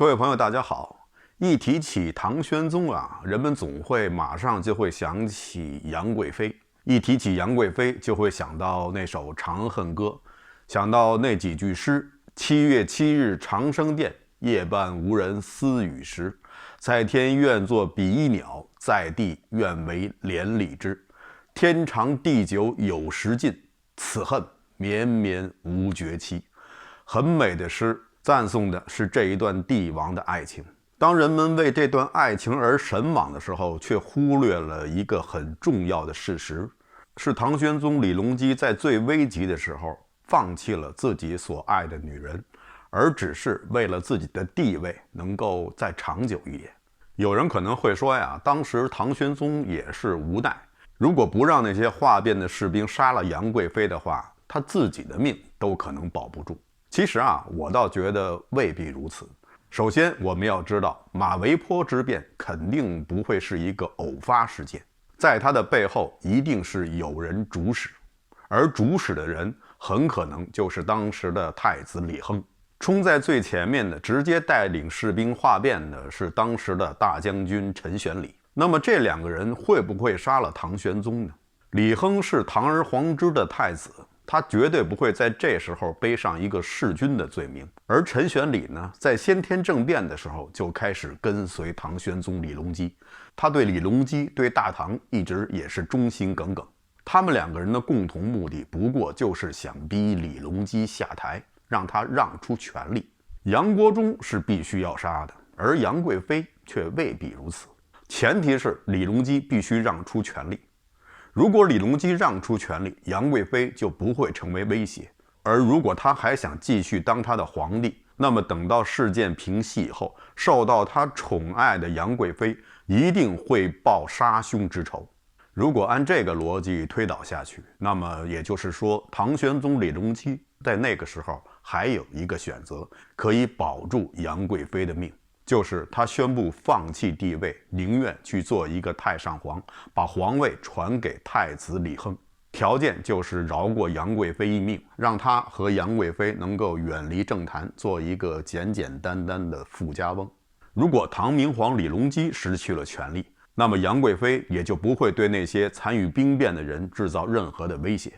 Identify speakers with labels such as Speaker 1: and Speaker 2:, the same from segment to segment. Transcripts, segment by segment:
Speaker 1: 各位朋友，大家好。一提起唐玄宗啊，人们总会马上就会想起杨贵妃。一提起杨贵妃，就会想到那首《长恨歌》，想到那几句诗：7月7日长生殿，夜半无人私语时。在天愿作比翼鸟，在地愿为连理枝。天长地久有时尽，此恨绵绵无绝期。很美的诗，赞颂的是这一段帝王的爱情。当人们为这段爱情而神往的时候，却忽略了一个很重要的事实，是唐玄宗李隆基在最危急的时候放弃了自己所爱的女人，而只是为了自己的地位能够再长久一点。有人可能会说呀，当时唐玄宗也是无奈，如果不让那些哗变的士兵杀了杨贵妃的话，他自己的命都可能保不住。其实啊，我倒觉得未必如此。首先，我们要知道，马嵬坡之变肯定不会是一个偶发事件，在它的背后一定是有人主使，而主使的人很可能就是当时的太子李亨。冲在最前面的，直接带领士兵哗变的是当时的大将军陈玄礼。那么这两个人会不会杀了唐玄宗呢？李亨是堂而皇之的太子，他绝对不会在这时候背上一个弑君的罪名。而陈玄礼呢，在先天政变的时候就开始跟随唐玄宗李隆基，他对李隆基、对大唐一直也是忠心耿耿。他们两个人的共同目的不过就是想逼李隆基下台，让他让出权力。杨国忠是必须要杀的，而杨贵妃却未必如此。前提是李隆基必须让出权力。如果李隆基让出权力，杨贵妃就不会成为威胁。而如果他还想继续当他的皇帝，那么等到事件平息以后，受到他宠爱的杨贵妃一定会报杀兄之仇。如果按这个逻辑推导下去，那么也就是说，唐玄宗李隆基在那个时候还有一个选择，可以保住杨贵妃的命，就是他宣布放弃帝位，宁愿去做一个太上皇，把皇位传给太子李亨。条件就是饶过杨贵妃一命，让他和杨贵妃能够远离政坛，做一个简简单单的富家翁。如果唐明皇李隆基失去了权力，那么杨贵妃也就不会对那些参与兵变的人制造任何的威胁。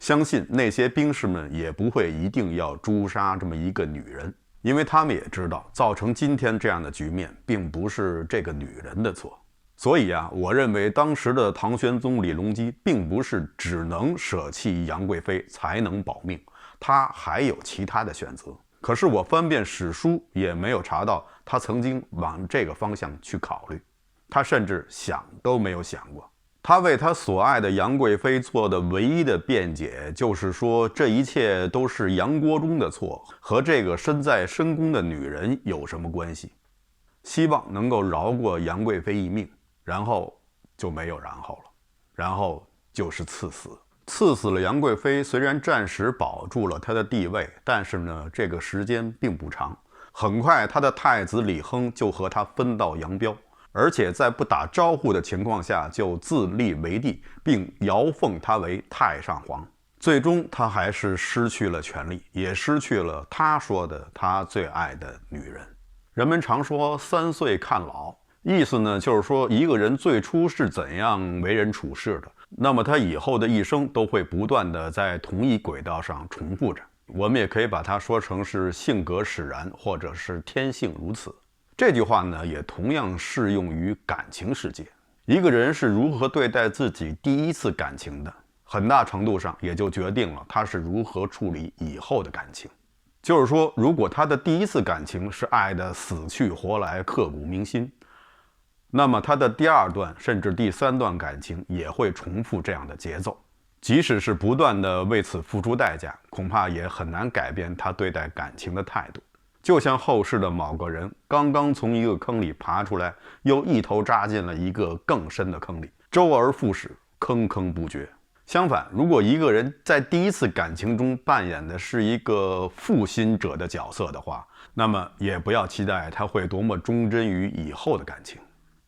Speaker 1: 相信那些兵士们也不会一定要诛杀这么一个女人，因为他们也知道，造成今天这样的局面并不是这个女人的错。所以啊，我认为当时的唐玄宗李隆基并不是只能舍弃杨贵妃才能保命，他还有其他的选择。可是我翻遍史书也没有查到他曾经往这个方向去考虑，他甚至想都没有想过。他为他所爱的杨贵妃做的唯一的辩解，就是说这一切都是杨国忠的错，和这个身在深宫的女人有什么关系？希望能够饶过杨贵妃一命，然后就没有然后了，然后就是赐死。赐死了杨贵妃，虽然暂时保住了她的地位，但是呢，这个时间并不长。很快，他的太子李亨就和他分道扬镳。而且在不打招呼的情况下就自立为帝，并遥奉他为太上皇。最终他还是失去了权力，也失去了他说的他最爱的女人。人们常说3岁看老，意思呢就是说一个人最初是怎样为人处事的，那么他以后的一生都会不断的在同一轨道上重复着。我们也可以把它说成是性格使然，或者是天性如此。这句话呢，也同样适用于感情世界。一个人是如何对待自己第一次感情的，很大程度上也就决定了他是如何处理以后的感情。就是说，如果他的第一次感情是爱得死去活来、刻骨铭心，那么他的第2段甚至第3段感情也会重复这样的节奏。即使是不断的为此付出代价，恐怕也很难改变他对待感情的态度。就像后世的某个人刚刚从一个坑里爬出来，又一头扎进了一个更深的坑里，周而复始，坑坑不绝。相反，如果一个人在第一次感情中扮演的是一个负心者的角色的话，那么也不要期待他会多么忠贞于以后的感情。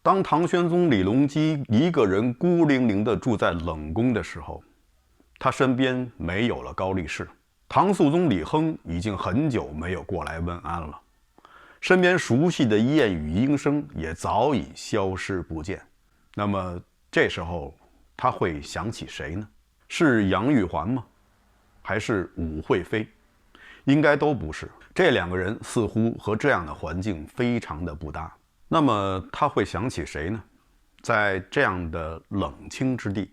Speaker 1: 当唐玄宗李隆基一个人孤零零地住在冷宫的时候，他身边没有了高力士。唐肃宗李亨已经很久没有过来问安了。身边熟悉的燕语莺声也早已消失不见。那么这时候他会想起谁呢？是杨玉环吗？还是武惠妃？应该都不是。这两个人似乎和这样的环境非常的不搭。那么他会想起谁呢？在这样的冷清之地，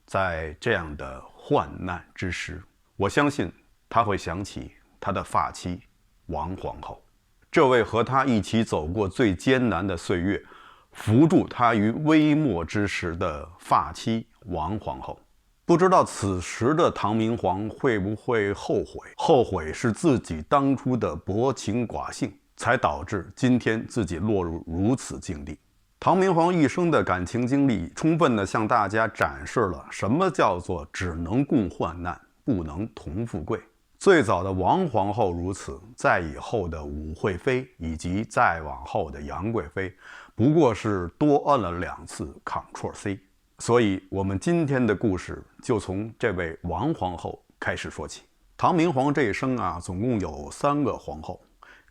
Speaker 1: 在这样的患难之时，我相信他会想起他的发妻王皇后，这位和他一起走过最艰难的岁月，扶助他于微末之时的发妻王皇后。不知道此时的唐明皇会不会后悔？后悔是自己当初的薄情寡性，才导致今天自己落入如此境地。唐明皇一生的感情经历，充分地向大家展示了什么叫做只能共患难，不能同富贵。最早的王皇后如此，再以后的武惠妃以及再往后的杨贵妃，不过是多按了2次 Ctrl+C。所以我们今天的故事就从这位王皇后开始说起。唐明皇这一生总共有3个皇后，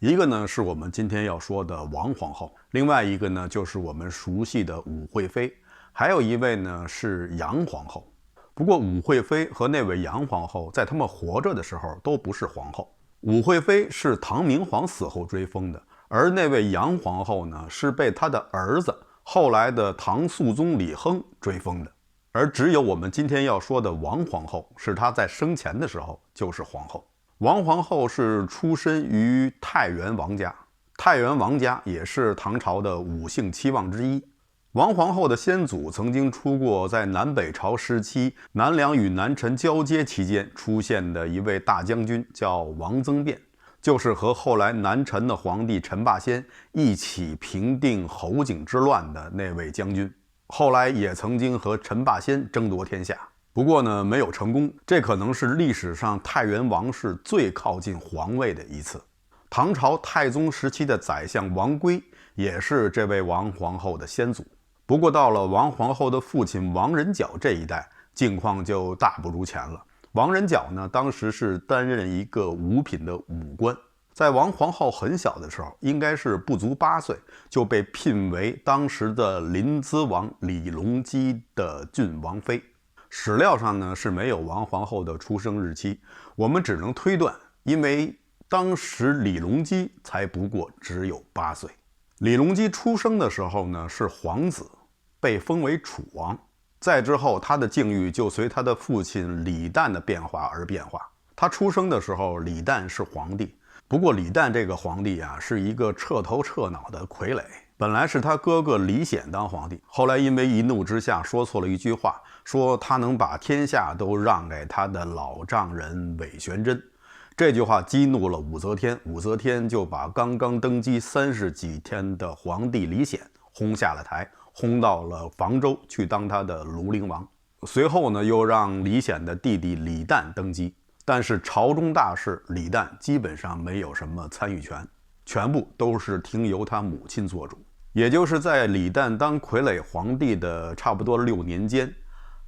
Speaker 1: 一个呢是我们今天要说的王皇后，另外一个呢就是我们熟悉的武惠妃，还有一位呢是杨皇后。不过武惠妃和那位杨皇后在他们活着的时候都不是皇后，武惠妃是唐明皇死后追封的，而那位杨皇后呢是被他的儿子后来的唐肃宗李亨追封的，而只有我们今天要说的王皇后是她在生前的时候就是皇后。王皇后是出身于太原王家，太原王家也是唐朝的5姓7望之一。王皇后的先祖曾经出过在南北朝时期南梁与南陈交接期间出现的一位大将军，叫王增辩，就是和后来南陈的皇帝陈霸先一起平定侯景之乱的那位将军，后来也曾经和陈霸先争夺天下，不过呢没有成功。这可能是历史上太原王室最靠近皇位的一次。唐朝太宗时期的宰相王圭也是这位王皇后的先祖，不过到了王皇后的父亲王仁角这一代，境况就大不如前了。王仁角呢，当时是担任一个五品的武官，在王皇后很小的时候，应该是不足8岁，就被聘为当时的临淄王李隆基的郡王妃。史料上呢是没有王皇后的出生日期，我们只能推断，因为当时李隆基才不过只有8岁。李隆基出生的时候呢是皇子，被封为楚王。再之后，他的境遇就随他的父亲李旦的变化而变化。他出生的时候，李旦是皇帝，不过李旦这个皇帝是一个彻头彻脑的傀儡。本来是他哥哥李显当皇帝，后来因为一怒之下说错了一句话，说他能把天下都让给他的老丈人韦玄真。这句话激怒了武则天，武则天就把刚刚登基30几天的皇帝李显轰下了台，轰到了房州去当他的庐陵王。随后呢，又让李显的弟弟李旦登基，但是朝中大事李旦基本上没有什么参与权，全部都是听由他母亲做主。也就是在李旦当傀儡皇帝的差不多6年间，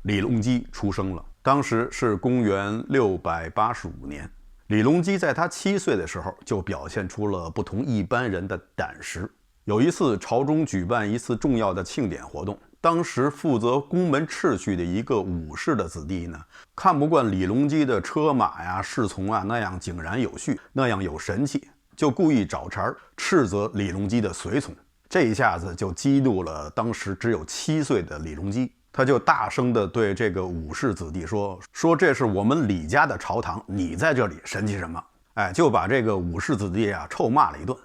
Speaker 1: 李隆基出生了，当时是公元685年。李隆基在他7岁的时候就表现出了不同一般人的胆识。有一次朝中举办一次重要的庆典活动，当时负责宫门秩序的一个武士的子弟呢，看不惯李隆基的车马侍从那样井然有序，那样有神气，就故意找茬斥责李隆基的随从。这一下子就激怒了当时只有7岁的李隆基，他就大声地对这个武士子弟说这是我们李家的朝堂，你在这里神气什么？就把这个武士子弟臭骂了一顿。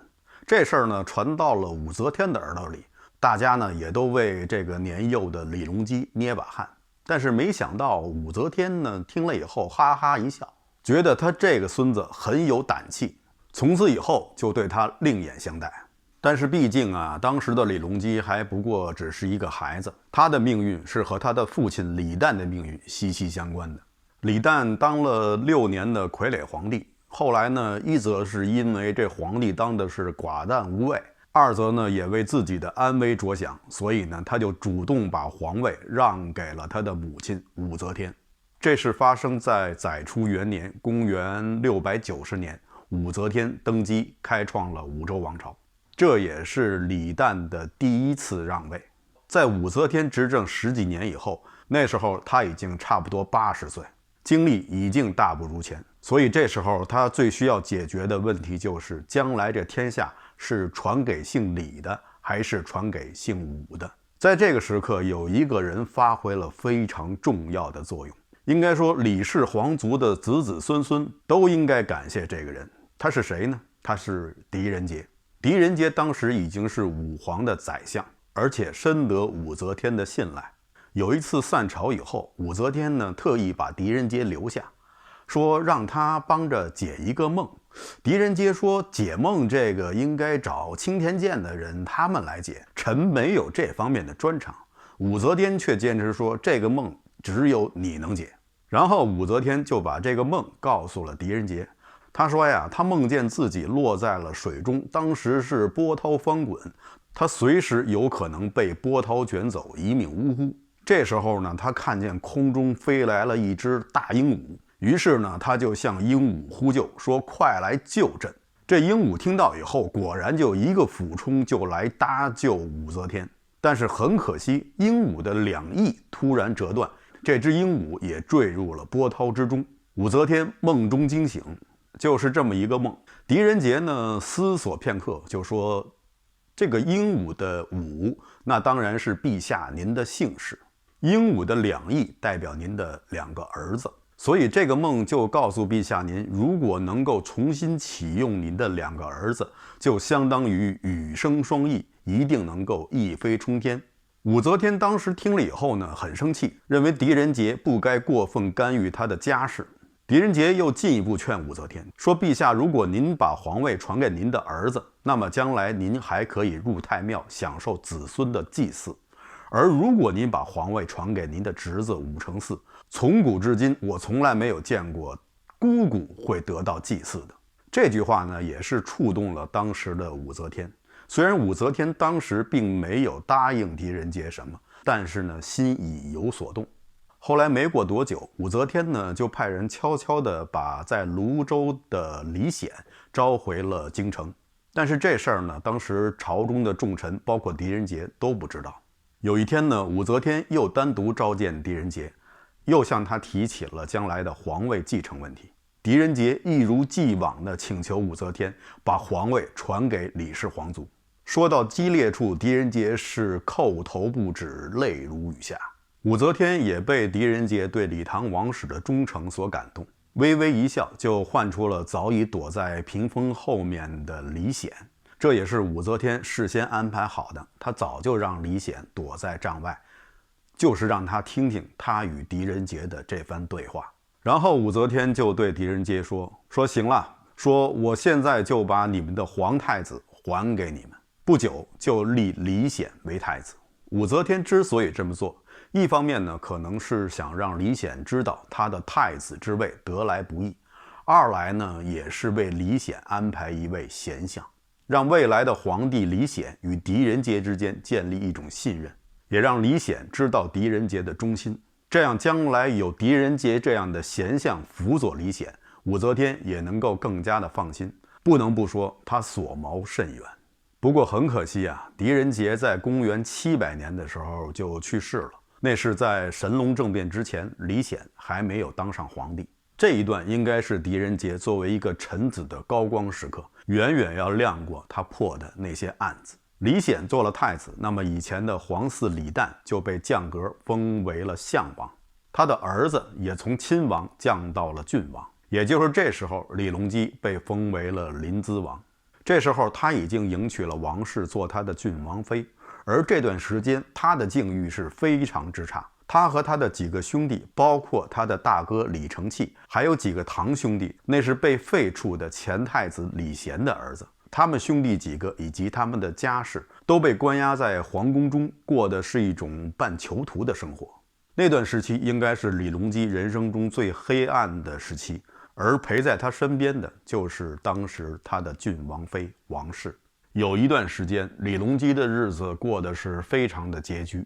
Speaker 1: 这事儿呢传到了武则天的耳朵里，大家呢也都为这个年幼的李隆基捏把汗。但是没想到武则天呢听了以后哈哈一笑，觉得他这个孙子很有胆气，从此以后就对他另眼相待。但是毕竟当时的李隆基还不过只是一个孩子，他的命运是和他的父亲李旦的命运息息相关的。李旦当了6年的傀儡皇帝，后来呢，一则是因为这皇帝当的是寡淡无味，二则呢也为自己的安危着想，所以呢他就主动把皇位让给了他的母亲武则天。这是发生在载初元年，公元690年，武则天登基，开创了武周王朝。这也是李旦的第一次让位。在武则天执政10几年以后，那时候他已经差不多80岁，精力已经大不如前，所以这时候他最需要解决的问题就是将来这天下是传给姓李的还是传给姓武的。在这个时刻，有一个人发挥了非常重要的作用，应该说李氏皇族的子子孙孙都应该感谢这个人。他是谁呢？他是狄仁杰。狄仁杰当时已经是武皇的宰相，而且深得武则天的信赖。有一次散朝以后，武则天呢特意把狄仁杰留下，说让他帮着解一个梦。狄仁杰说，解梦这个应该找青天剑的人他们来解，臣没有这方面的专长。武则天却坚持说，这个梦只有你能解。然后武则天就把这个梦告诉了狄仁杰。他说呀，他梦见自己落在了水中，当时是波涛翻滚，他随时有可能被波涛卷走，一命呜呼。这时候呢，他看见空中飞来了一只大鹦鹉，于是呢，他就向鹦鹉呼救，说快来救朕。这鹦鹉听到以后，果然就一个俯冲就来搭救武则天。但是很可惜，鹦鹉的2翼突然折断，这只鹦鹉也坠入了波涛之中。武则天梦中惊醒，就是这么一个梦。狄仁杰呢思索片刻，就说这个鹦鹉的鹉，那当然是陛下您的姓氏。鹦鹉的2翼代表您的2个儿子，所以这个梦就告诉陛下您，如果能够重新启用您的2个儿子，就相当于羽生双翼，一定能够一飞冲天。武则天当时听了以后呢，很生气，认为狄仁杰不该过分干预他的家事。狄仁杰又进一步劝武则天说，陛下，如果您把皇位传给您的儿子，那么将来您还可以入太庙享受子孙的祭祀，而如果您把皇位传给您的侄子武承嗣，从古至今我从来没有见过姑姑会得到祭祀的。这句话呢，也是触动了当时的武则天。虽然武则天当时并没有答应狄仁杰什么，但是呢，心已有所动。后来没过多久，武则天呢就派人悄悄地把在泸州的李显召回了京城。但是这事儿呢，当时朝中的重臣，包括狄仁杰都不知道。有一天呢，武则天又单独召见狄仁杰，又向他提起了将来的皇位继承问题。狄仁杰一如既往地请求武则天把皇位传给李氏皇族。说到激烈处，狄仁杰是叩头不止，泪如雨下。武则天也被狄仁杰对李唐王室的忠诚所感动，微微一笑，就唤出了早已躲在屏风后面的李显。这也是武则天事先安排好的，她早就让李显躲在帐外，就是让他听听他与狄仁杰的这番对话。然后武则天就对狄仁杰说行了，说我现在就把你们的皇太子还给你们，不久就立李显为太子。武则天之所以这么做，一方面呢，可能是想让李显知道他的太子之位得来不易；二来呢，也是为李显安排一位贤相，让未来的皇帝李显与狄仁杰之间建立一种信任，也让李显知道狄仁杰的忠心。这样将来有狄仁杰这样的贤相辅佐李显，武则天也能够更加的放心。不能不说他所谋甚远。不过很可惜啊，狄仁杰在公元700年的时候就去世了。那是在神龙政变之前，李显还没有当上皇帝。这一段应该是狄仁杰作为一个臣子的高光时刻，远远要亮过他破的那些案子。李显做了太子，那么以前的皇嗣李旦就被降格封为了相王，他的儿子也从亲王降到了郡王。也就是这时候，李隆基被封为了临淄王。这时候他已经迎娶了王氏做他的郡王妃，而这段时间他的境遇是非常之差。他和他的几个兄弟，包括他的大哥李承器，还有几个堂兄弟，那是被废黜的前太子李贤的儿子。他们兄弟几个以及他们的家世都被关押在皇宫中，过的是一种半囚徒的生活。那段时期应该是李隆基人生中最黑暗的时期，而陪在他身边的就是当时他的郡王妃王氏。有一段时间，李隆基的日子过得是非常的拮据，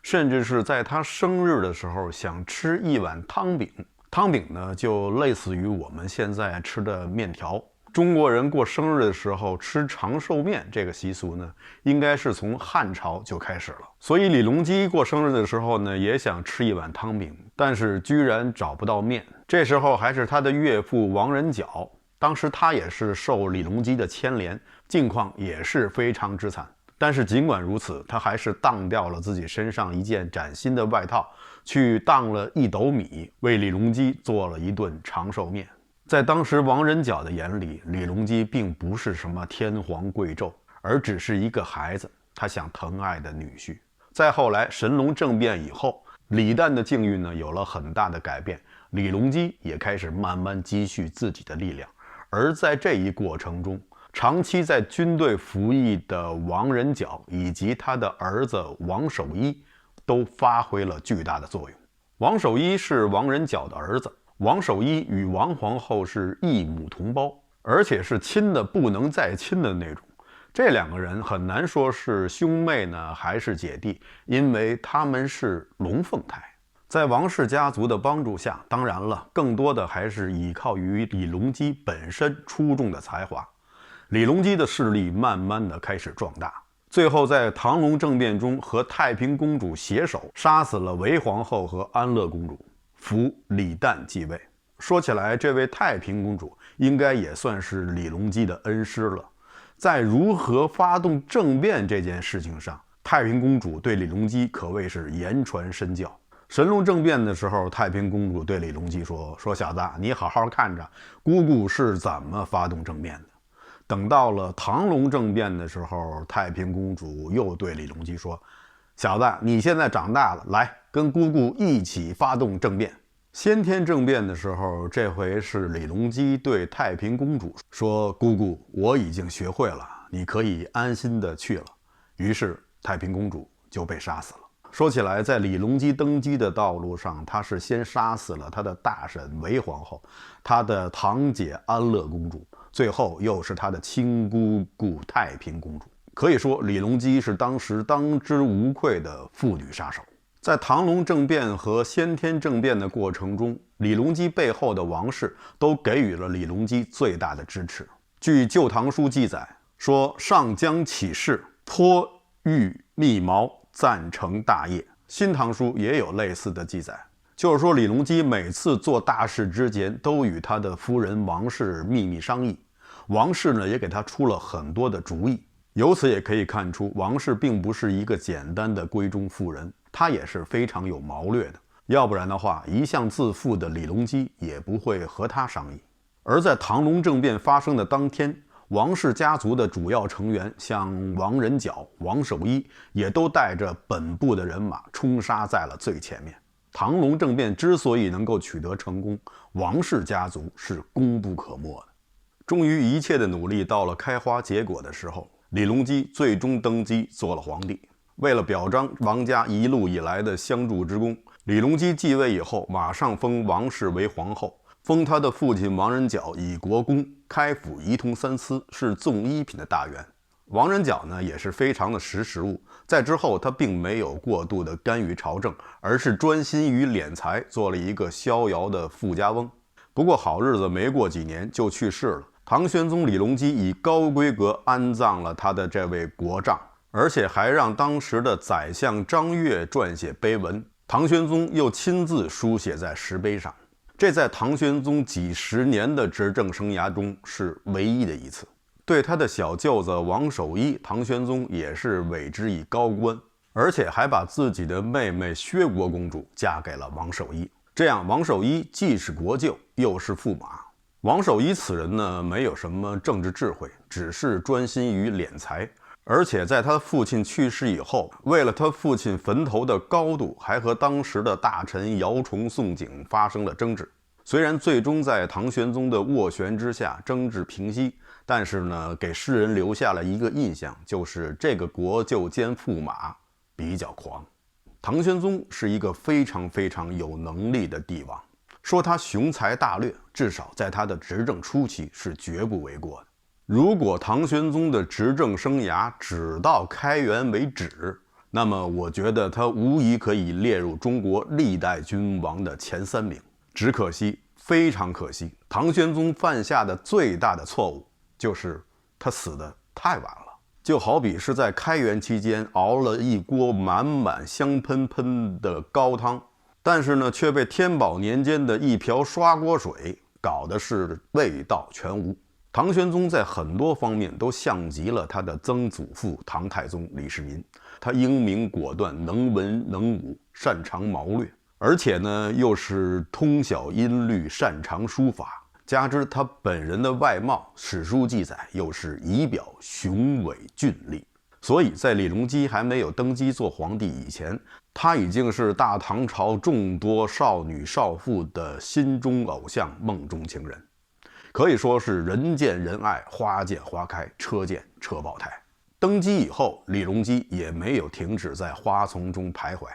Speaker 1: 甚至是在他生日的时候想吃一碗汤饼。汤饼呢，就类似于我们现在吃的面条。中国人过生日的时候吃长寿面这个习俗呢，应该是从汉朝就开始了。所以李隆基过生日的时候呢，也想吃一碗汤饼，但是居然找不到面。这时候还是他的岳父王仁角，当时他也是受李隆基的牵连，境况也是非常之惨。但是尽管如此，他还是当掉了自己身上一件崭新的外套，去当了1斗米，为李隆基做了一顿长寿面。在当时王仁角的眼里，李隆基并不是什么天皇贵胄，而只是一个孩子，他想疼爱的女婿。再后来神龙政变以后，李旦的境遇呢有了很大的改变，李隆基也开始慢慢积蓄自己的力量。而在这一过程中，长期在军队服役的王仁角以及他的儿子王守一都发挥了巨大的作用。王守一是王仁角的儿子，王守一与王皇后是异母同胞，而且是亲的不能再亲的那种。这2个人很难说是兄妹呢还是姐弟，因为他们是龙凤胎。在王氏家族的帮助下，当然了，更多的还是依靠于李隆基本身出众的才华。李隆基的势力慢慢的开始壮大，最后在唐隆政变中和太平公主携手杀死了韦皇后和安乐公主，扶李旦继位。说起来，这位太平公主应该也算是李隆基的恩师了。在如何发动政变这件事情上，太平公主对李隆基可谓是言传身教。神龙政变的时候，太平公主对李隆基说小子，你好好看着姑姑是怎么发动政变的。等到了唐隆政变的时候，太平公主又对李隆基说，小子，你现在长大了，来跟姑姑一起发动政变。先天政变的时候，这回是李隆基对太平公主说，姑姑，我已经学会了，你可以安心的去了。于是太平公主就被杀死了。说起来，在李隆基登基的道路上，他是先杀死了他的大婶韦皇后，他的堂姐安乐公主，最后又是他的亲姑姑太平公主。可以说，李隆基是当时当之无愧的妇女杀手。在唐隆政变和先天政变的过程中，李隆基背后的王室都给予了李隆基最大的支持。据《旧唐书》记载说，上将起事，颇欲密谋，赞成大业。新唐书也有类似的记载，就是说李隆基每次做大事之前都与他的夫人王氏秘密商议，王氏呢也给他出了很多的主意。由此也可以看出，王氏并不是一个简单的闺中妇人，她也是非常有谋略的，要不然的话，一向自负的李隆基也不会和他商议。而在唐隆政变发生的当天，王氏家族的主要成员像王仁角、王守一也都带着本部的人马冲杀在了最前面。唐隆政变之所以能够取得成功，王氏家族是功不可没的。终于一切的努力到了开花结果的时候，李隆基最终登基做了皇帝。为了表彰王家一路以来的相助之功，李隆基继位以后马上封王氏为皇后，封他的父亲王仁角以国公，开府仪同三司，是纵一品的大员。王仁角呢也是非常的识时务，在之后他并没有过度的干预朝政，而是专心于敛财，做了一个逍遥的富家翁。不过好日子没过几年就去世了。唐玄宗李隆基以高规格安葬了他的这位国丈，而且还让当时的宰相张悦撰写碑文，唐玄宗又亲自书写在石碑上。这在唐玄宗几十年的执政生涯中是唯一的一次。对他的小舅子王守一，唐玄宗也是委之以高官，而且还把自己的妹妹薛国公主嫁给了王守一。这样，王守一既是国舅，又是驸马。王守一此人呢，没有什么政治智慧，只是专心于敛财。而且在他父亲去世以后，为了他父亲坟头的高度，还和当时的大臣姚崇、宋璟发生了争执。虽然最终在唐玄宗的斡旋之下争执平息，但是呢，给世人留下了一个印象，就是这个国舅兼驸马比较狂。唐玄宗是一个非常非常有能力的帝王，说他雄才大略，至少在他的执政初期是绝不为过的。如果唐玄宗的执政生涯只到开元为止，那么我觉得他无疑可以列入中国历代君王的前3名。只可惜非常可惜，唐玄宗犯下的最大的错误就是他死得太晚了。就好比是在开元期间熬了一锅满满香喷喷的高汤，但是呢却被天宝年间的一瓢刷锅水搞得是味道全无。唐玄宗在很多方面都像极了他的曾祖父唐太宗李世民，他英明果断，能文能武，擅长谋略，而且呢又是通晓音律，擅长书法，加之他本人的外貌，史书记载又是仪表雄伟俊丽，所以在李隆基还没有登基做皇帝以前，他已经是大唐朝众多少女少妇的心中偶像，梦中情人，可以说是人见人爱，花见花开，车见车爆胎。登基以后，李隆基也没有停止在花丛中徘徊，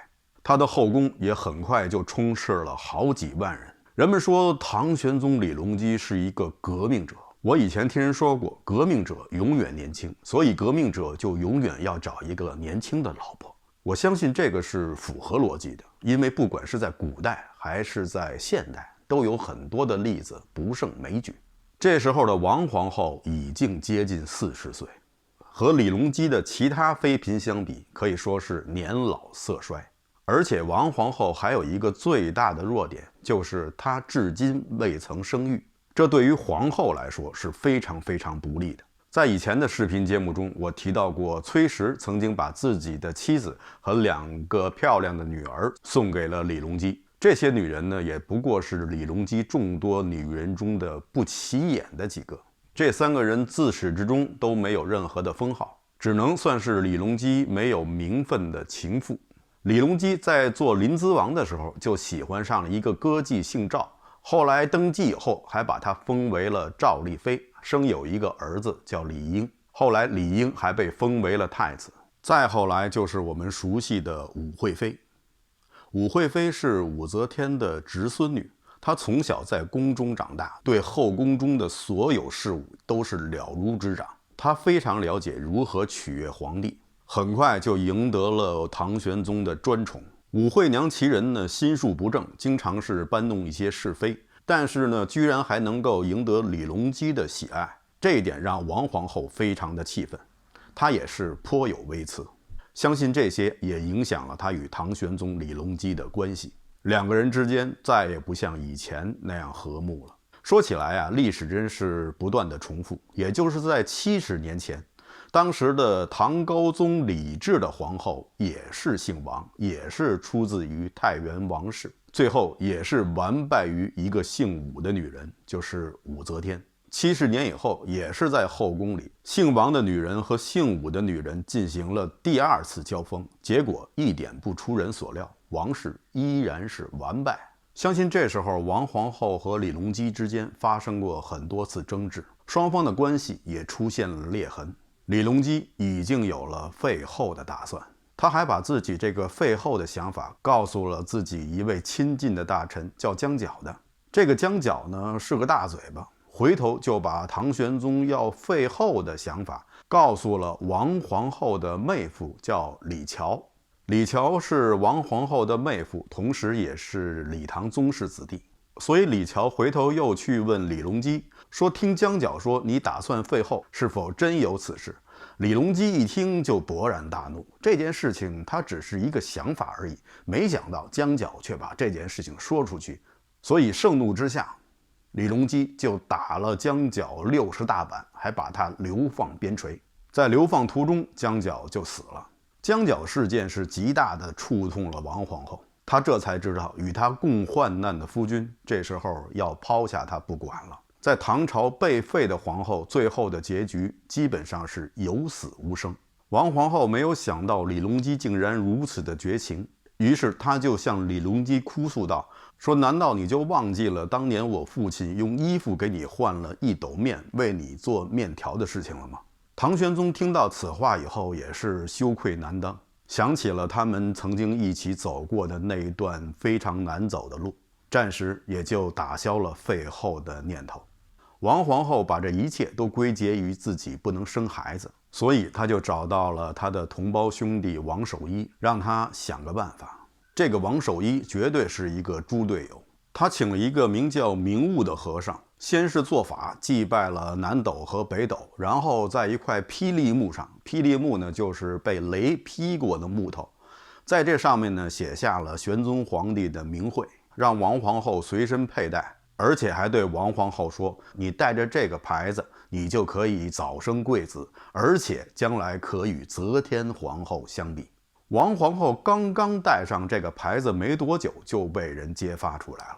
Speaker 1: 他的后宫也很快就充斥了好几万人。人们说唐玄宗李隆基是一个革命者，我以前听人说过，革命者永远年轻，所以革命者就永远要找一个年轻的老婆。我相信这个是符合逻辑的，因为不管是在古代还是在现代，都有很多的例子不胜枚举。这时候的王皇后已经接近40岁，和李隆基的其他妃嫔相比，可以说是年老色衰。而且王皇后还有一个最大的弱点，就是她至今未曾生育，这对于皇后来说是非常非常不利的。在以前的视频节目中，我提到过崔实曾经把自己的妻子和2个漂亮的女儿送给了李隆基，这些女人呢，也不过是李隆基众多女人中的不起眼的几个。这3个人自始至终都没有任何的封号，只能算是李隆基没有名分的情妇。李隆基在做临淄王的时候就喜欢上了一个歌妓姓赵，后来登基以后还把她封为了赵丽妃，生有一个儿子叫李英，后来李英还被封为了太子。再后来就是我们熟悉的武惠妃。武惠妃是武则天的侄孙女，她从小在宫中长大，对后宫中的所有事务都是了如指掌，她非常了解如何取悦皇帝，很快就赢得了唐玄宗的专宠。武惠娘其人呢，心术不正，经常是搬弄一些是非，但是呢，居然还能够赢得李隆基的喜爱，这一点让王皇后非常的气愤，她也是颇有微词。相信这些也影响了她与唐玄宗李隆基的关系，2个人之间再也不像以前那样和睦了。说起来啊，历史真是不断的重复，也就是在70年前，当时的唐高宗李治的皇后也是姓王，也是出自于太原王氏，最后也是完败于一个姓武的女人，就是武则天。70年以后，也是在后宫里，姓王的女人和姓武的女人进行了第2次交锋，结果一点不出人所料，王氏依然是完败。相信这时候王皇后和李隆基之间发生过很多次争执，双方的关系也出现了裂痕。李隆基已经有了废后的打算，他还把自己这个废后的想法告诉了自己一位亲近的大臣，叫江角的。这个江角呢是个大嘴巴，回头就把唐玄宗要废后的想法告诉了王皇后的妹夫，叫李峤。李峤是王皇后的妹夫，同时也是李唐宗室子弟，所以李峤回头又去问李隆基，说听江角说你打算废后，是否真有此事？李隆基一听就勃然大怒，这件事情他只是一个想法而已，没想到江角却把这件事情说出去，所以盛怒之下，李隆基就打了江角60大板，还把他流放边陲。在流放途中，江角就死了。江角事件是极大的触痛了王皇后，她这才知道与她共患难的夫君这时候要抛下她不管了。在唐朝被废的皇后最后的结局基本上是有死无生。王皇后没有想到李隆基竟然如此的绝情，于是她就向李隆基哭诉道，说难道你就忘记了当年我父亲用衣服给你换了1斗面为你做面条的事情了吗？唐玄宗听到此话以后也是羞愧难当，想起了他们曾经一起走过的那一段非常难走的路，暂时也就打消了废后的念头。王皇后把这一切都归结于自己不能生孩子，所以她就找到了她的同胞兄弟王守一，让他想个办法。这个王守一绝对是一个猪队友，他请了一个名叫明悟的和尚，先是做法祭拜了南斗和北斗，然后在一块霹雳木上，霹雳木呢就是被雷劈过的木头，在这上面呢写下了玄宗皇帝的名讳，让王皇后随身佩戴，而且还对王皇后说，你带着这个牌子，你就可以早生贵子，而且将来可与则天皇后相比。王皇后刚刚戴上这个牌子没多久，就被人揭发出来了。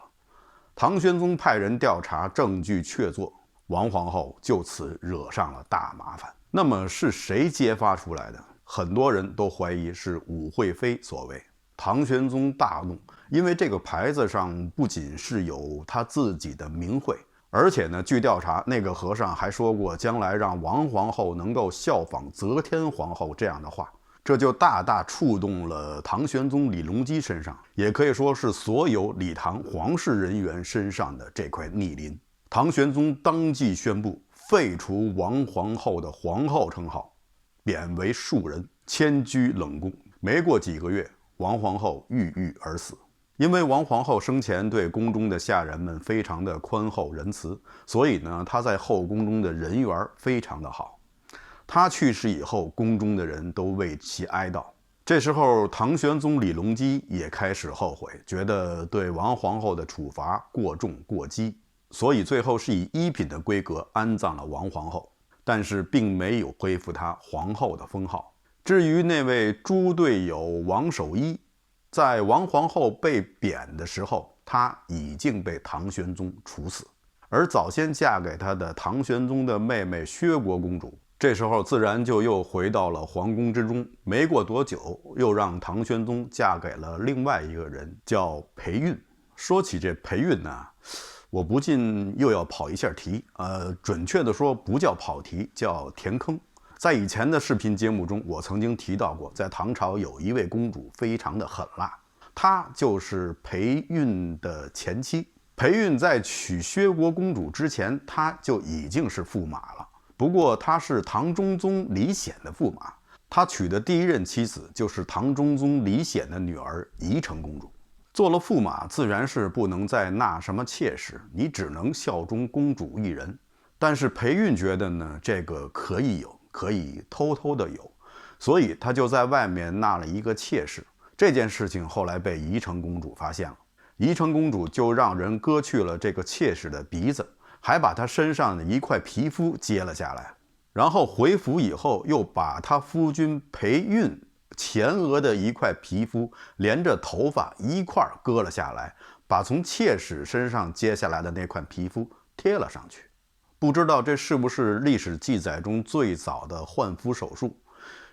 Speaker 1: 唐玄宗派人调查，证据确凿，王皇后就此惹上了大麻烦。那么是谁揭发出来的？很多人都怀疑是武惠妃所为。唐玄宗大怒，因为这个牌子上不仅是有他自己的名讳，而且呢，据调查，那个和尚还说过将来让王皇后能够效仿则天皇后这样的话。这就大大触动了唐玄宗李隆基身上，也可以说是所有李唐皇室人员身上的这块逆鳞。唐玄宗当即宣布废除王皇后的皇后称号，贬为庶人，迁居冷宫。没过几个月，王皇后郁郁而死。因为王皇后生前对宫中的下人们非常的宽厚仁慈，所以呢，她在后宫中的人缘非常的好。他去世以后，宫中的人都为其哀悼。这时候，唐玄宗李隆基也开始后悔，觉得对王皇后的处罚过重过激，所以最后是以一品的规格安葬了王皇后，但是并没有恢复她皇后的封号。至于那位猪队友王守一，在王皇后被贬的时候，他已经被唐玄宗处死，而早先嫁给他的唐玄宗的妹妹薛国公主，这时候自然就又回到了皇宫之中。没过多久，又让唐玄宗嫁给了另外一个人，叫裴韵。说起这裴韵呢，我不禁又要跑一下题。准确的说不叫跑题，叫填坑。在以前的视频节目中，我曾经提到过，在唐朝有一位公主非常的狠辣，她就是裴韵的前妻。裴韵在娶薛国公主之前，她就已经是驸马了。不过她是唐中宗李显的驸马，她娶的第一任妻子就是唐中宗李显的女儿宜城公主。做了驸马，自然是不能再纳什么妾室，你只能效忠公主一人。但是裴韵觉得呢，这个可以有，可以偷偷的有，所以他就在外面纳了一个妾室。这件事情后来被宜城公主发现了，宜城公主就让人割去了这个妾室的鼻子，还把她身上的一块皮肤揭了下来，然后回府以后又把她夫君裴韵前额的一块皮肤连着头发一块割了下来，把从妾室身上揭下来的那块皮肤贴了上去。不知道这是不是历史记载中最早的换肤手术，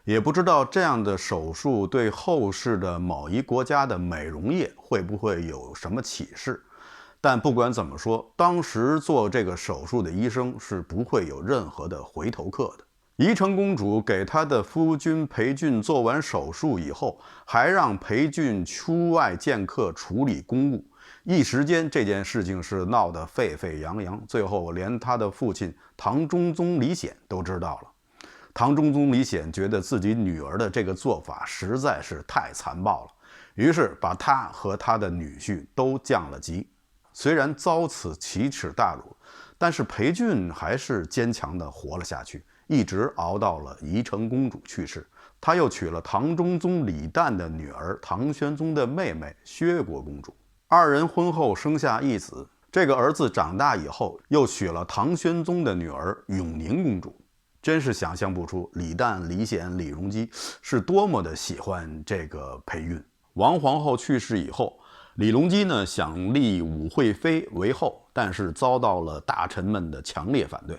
Speaker 1: 也不知道这样的手术对后世的某一国家的美容业会不会有什么启示。但不管怎么说，当时做这个手术的医生是不会有任何的回头客的。宜城公主给她的夫君裴俊做完手术以后，还让裴俊出外见客处理公务，一时间这件事情是闹得沸沸扬扬，最后连他的父亲唐中宗李显都知道了。唐中宗李显觉得自己女儿的这个做法实在是太残暴了，于是把他和他的女婿都降了级。虽然遭此奇耻大辱，但是裴俊还是坚强地活了下去，一直熬到了宜城公主去世。他又娶了唐中宗李旦的女儿唐玄宗的妹妹薛国公主，二人婚后生下一子。这个儿子长大以后，又娶了唐玄宗的女儿永宁公主。真是想象不出李旦、李显、李隆基是多么的喜欢这个裴韵。王皇后去世以后，李隆基呢想立武惠妃为后，但是遭到了大臣们的强烈反对，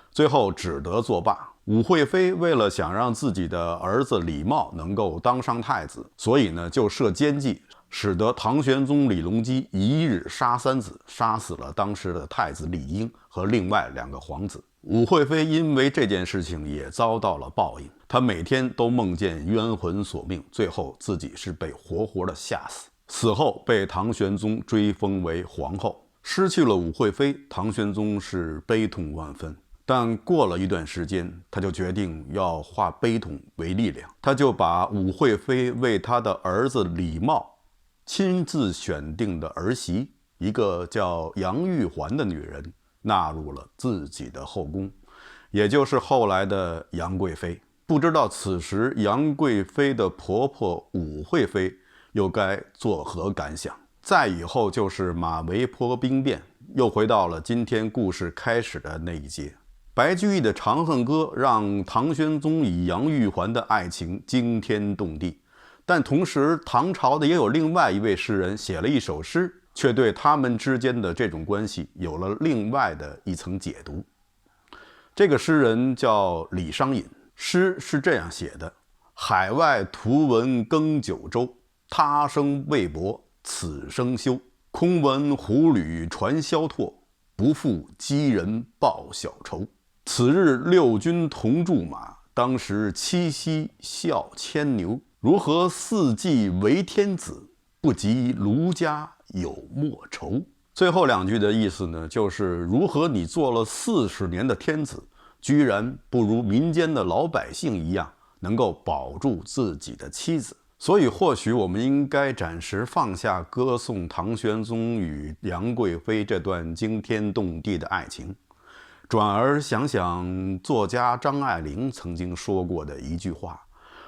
Speaker 1: 最后只得作罢。武惠妃为了想让自己的儿子李瑁能够当上太子，所以呢就设奸计，使得唐玄宗李隆基一日杀三子，杀死了当时的太子李英和另外2个皇子。武惠妃因为这件事情也遭到了报应，她每天都梦见冤魂索命，最后自己是被活活的吓死。死后被唐玄宗追封为皇后。失去了武惠妃，唐玄宗是悲痛万分。但过了一段时间，他就决定要化悲痛为力量，他就把武惠妃为他的儿子李瑁亲自选定的儿媳一个叫杨玉环的女人纳入了自己的后宫，也就是后来的杨贵妃。不知道此时杨贵妃的婆婆武惠妃又该作何感想？再以后就是马嵬坡兵变，又回到了今天故事开始的那一节。白居易的《长恨歌》让唐玄宗与杨玉环的爱情惊天动地，但同时唐朝的也有另外一位诗人写了一首诗，却对他们之间的这种关系有了另外的一层解读。这个诗人叫李商隐，诗是这样写的：海外图闻更九州，他生未卜此生休。空闻胡吕传萧拓，不负羁人报小仇。此日六军同驻马，当时七夕笑牵牛。如何四季为天子，不及卢家有莫愁。最后两句的意思呢，就是如何你做了40年的天子，居然不如民间的老百姓一样，能够保住自己的妻子。所以或许我们应该暂时放下歌颂唐玄宗与杨贵妃这段惊天动地的爱情，转而想想作家张爱玲曾经说过的一句话，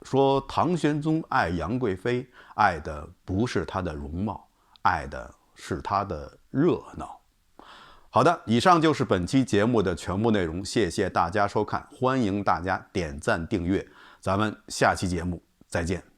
Speaker 1: 说唐玄宗爱杨贵妃，爱的不是她的容貌，爱的是她的热闹。好的，以上就是本期节目的全部内容，谢谢大家收看，欢迎大家点赞订阅，咱们下期节目再见。